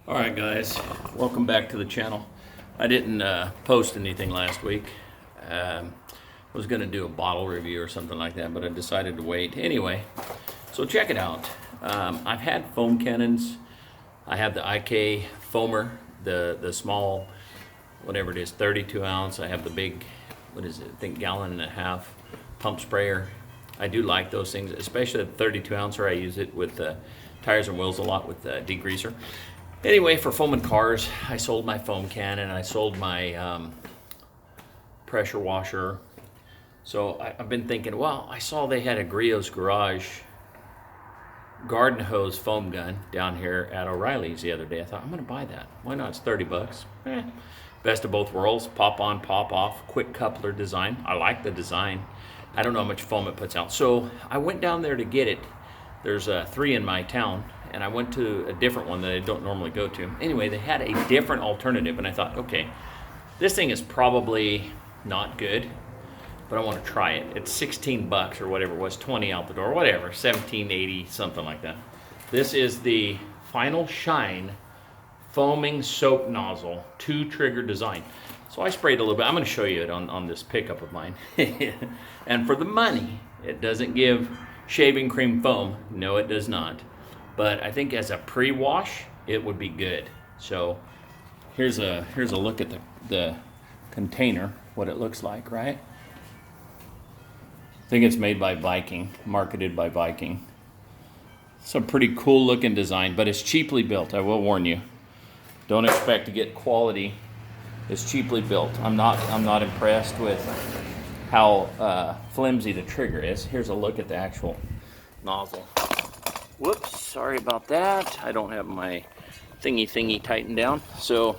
Alright guys, welcome back to the channel. I didn't post anything last week. Was going to do a bottle review or something like that, but I decided to wait. Anyway, so check it out. I've had foam cannons. I have the IK foamer, the small, whatever it is, 32 ounce. I have the big, what is it, I think gallon and a half pump sprayer. I do like those things, especially the 32 ouncer. I use it with tires and wheels a lot with degreaser. Anyway, for foaming cars, I sold my foam cannon. I sold my pressure washer. So I've been thinking, well, I saw they had a Griot's Garage garden hose foam gun down here at O'Reilly's the other day. I thought, I'm going to buy that. Why not? It's 30 bucks. Best of both worlds. Pop on, pop off. Quick coupler design. I like the design. I don't know how much foam it puts out. So I went down there to get it. There's 3 in my town, and I went to a different one that I don't normally go to. Anyway, they had a different alternative, and I thought, okay, this thing is probably not good, but I want to try it. It's 16 bucks or whatever it was, 20 out the door, whatever, 17.80, something like that. This is the Final Shine foaming soap nozzle, 2-trigger design. So I sprayed a little bit. I'm going to show you it on this pickup of mine. And for the money, it doesn't give shaving cream foam. No, it does not. But I think as a pre-wash, it would be good. So here's a look at the container, what it looks like, right? I think it's made by Viking, marketed by Viking. It's a pretty cool looking design, but it's cheaply built. I will warn you. Don't expect to get quality. It's cheaply built. I'm not impressed with how flimsy the trigger is. Here's a look at the actual nozzle. Whoops, sorry about that. I don't have my thingy tightened down. So,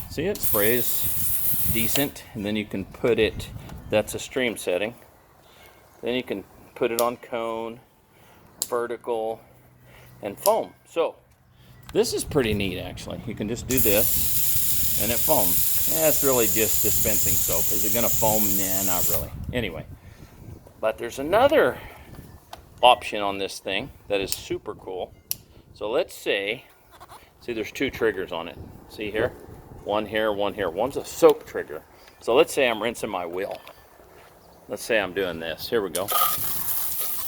see, it sprays decent, and then you can put it, that's a stream setting. Then you can put it on cone, vertical, and foam. So, this is pretty neat actually. You can just do this, and it foams. It's really just dispensing soap. Is it gonna foam? Nah, not really. Anyway, but there's another option on this thing that is super cool. So let's say, see there's 2 triggers on it. See here? One here, one here. One's a soap trigger. So let's say I'm rinsing my wheel. Let's say I'm doing this. Here we go.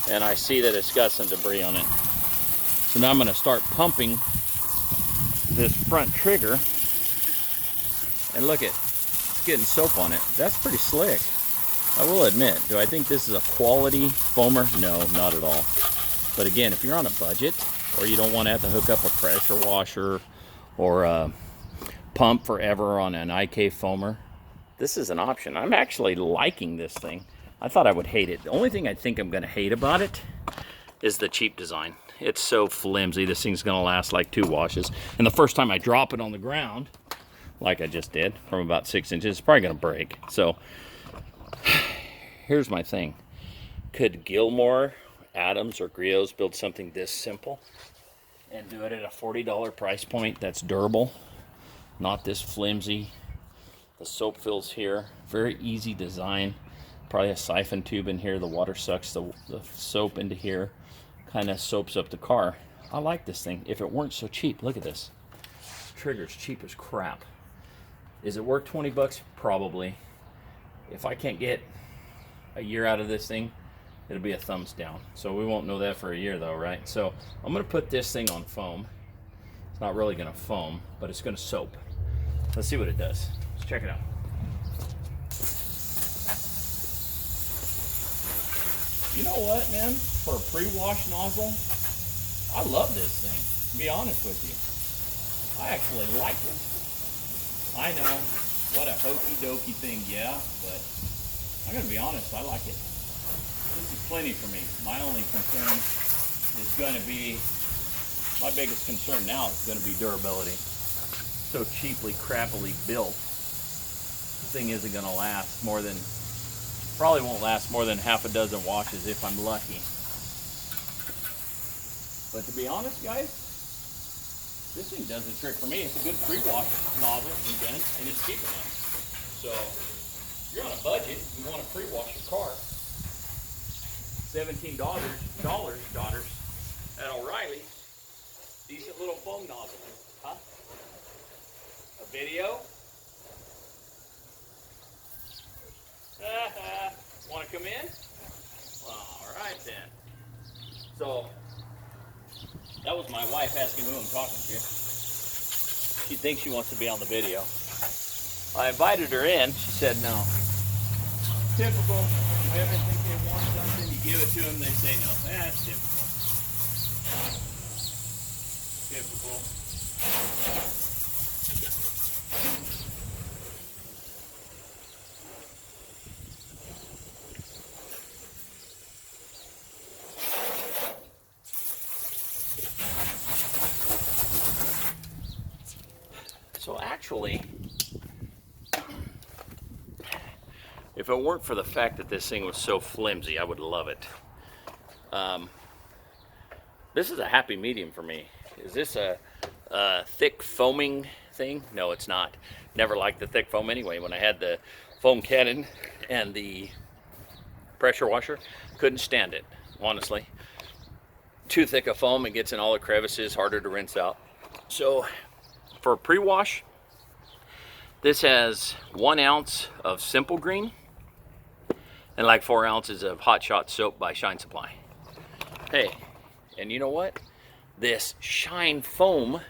And I see that it's got some debris on it. So now I'm gonna start pumping this front trigger, and look, it's getting soap on it. That's pretty slick. I will admit. Do I think this is a quality foamer? No, not at all. But again, if you're on a budget, or you don't want to have to hook up a pressure washer or a pump forever on an IK foamer, this is an option. I'm actually liking this thing. I thought I would hate it. The only thing I think I'm going to hate about it is the cheap design. It's so flimsy. This thing's going to last like 2 washes. And the first time I drop it on the ground, like I just did, from about 6 inches, it's probably going to break. So here's my thing. Could Gilmore, Adams, or Griot's build something this simple and do it at a $40 price point that's durable, not this flimsy? The soap fills here. Very easy design. Probably a siphon tube in here. The water sucks the soap into here. Kind of soaps up the car. I like this thing. If it weren't so cheap, look at this. Trigger's cheap as crap. Is it worth 20 bucks? Probably. If I can't get a year out of this thing, it'll be a thumbs down. So we won't know that for a year though, right? So I'm gonna put this thing on foam. It's not really gonna foam, but it's gonna soap. Let's see what it does. Let's check it out. You know what, man? For a pre-wash nozzle, I love this thing, to be honest with you. I actually like it. I know, what a hokey-dokey thing, yeah, but I'm gonna be honest, I like it. This is plenty for me. My only concern is gonna be, my biggest concern now is gonna be durability. So cheaply, crappily built, the thing isn't gonna last more than, probably won't last more than half a dozen washes if I'm lucky. But to be honest, guys, this thing does the trick for me. It's a good pre-wash nozzle, again, and it's cheap enough. So if you're on a budget, you want to pre-wash your car, $17 daughters at O'Reilly. Decent little foam nozzle. Huh? A video? Want to come in? Well, all right then. So, that was my wife asking who I'm talking to. She thinks she wants to be on the video. I invited her in. She said no. Typical. Women think they want something, you give it to them, they say no. That's typical. Typical. So actually, if it weren't for the fact that this thing was so flimsy, I would love it. This is a happy medium for me. Is this a thick foaming thing? No, it's not. Never liked the thick foam anyway. When I had the foam cannon and the pressure washer, couldn't stand it, honestly. Too thick a foam, it gets in all the crevices, harder to rinse out. So for pre-wash, this has 1 ounce of Simple Green and like 4 ounces of Hot Shot soap by Shine Supply. Hey, and you know what? This Shine Foam,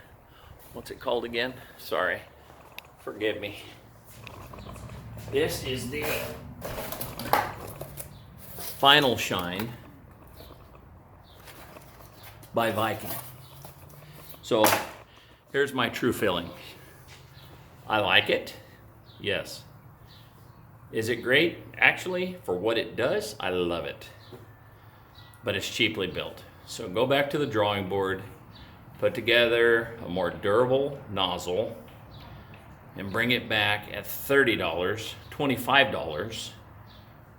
what's it called again? Sorry, forgive me. This is the Final Shine by Viking. So here's my true feeling. I like it, yes. Is it great? Actually, for what it does, I love it. But it's cheaply built. So go back to the drawing board, put together a more durable nozzle, and bring it back at $30, $25,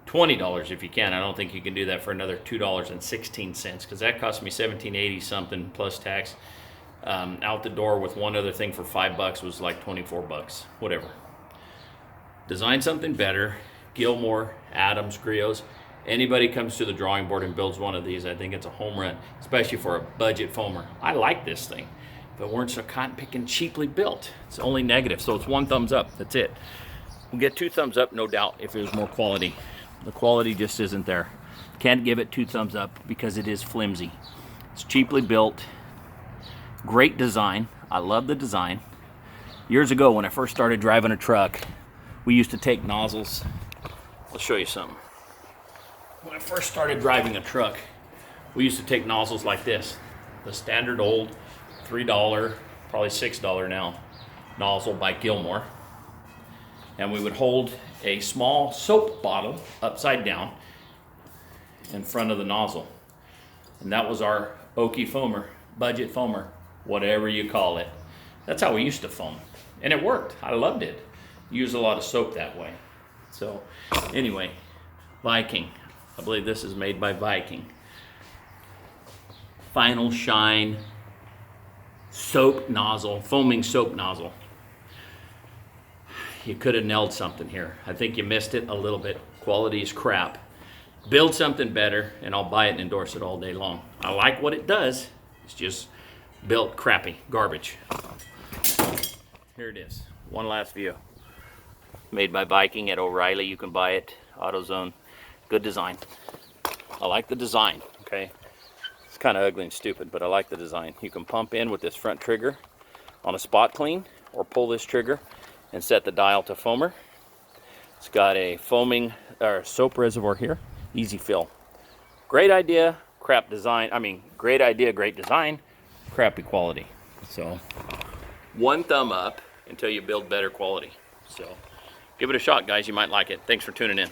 $20 if you can. I don't think you can do that for another $2.16, because that cost me $17.80 something plus tax. Out the door with one other thing for $5 was like 24 bucks, whatever. Design something better. Gilmore, Adams, Griot's. Anybody comes to the drawing board and builds one of these, I think it's a home run, especially for a budget foamer. I like this thing. If it weren't so cotton picking cheaply built, it's only negative. So it's 1 thumbs up, that's it. We'll get 2 thumbs up, no doubt, if it was more quality. The quality just isn't there. Can't give it 2 thumbs up because it is flimsy. It's cheaply built. Great design. I love the design. Years ago when I first started driving a truck, we used to take nozzles. I'll show you something. When I first started driving a truck, we used to take nozzles like this. The standard old $3, probably $6 now, nozzle by Gilmore. And we would hold a small soap bottle upside down in front of the nozzle. And that was our Okie foamer, budget foamer, whatever you call it. That's how we used to foam. And it worked. I loved it. Used a lot of soap that way. So anyway, Viking. I believe this is made by Viking. Final Shine soap nozzle, foaming soap nozzle. You could have nailed something here. I think you missed it a little bit. Quality is crap. Build something better and I'll buy it and endorse it all day long. I like what it does. It's just built crappy, garbage. Here it is. One last view. Made by Viking at O'Reilly. You can buy it. AutoZone. Good design. I like the design, okay? It's kind of ugly and stupid, but I like the design. You can pump in with this front trigger on a spot clean, or pull this trigger and set the dial to foamer. It's got a foaming or soap reservoir here. Easy fill. Great idea, crap design. I mean, great idea, great design, crappy quality. So, 1 thumb up until you build better quality. So, give it a shot, guys. You might like it. Thanks for tuning in.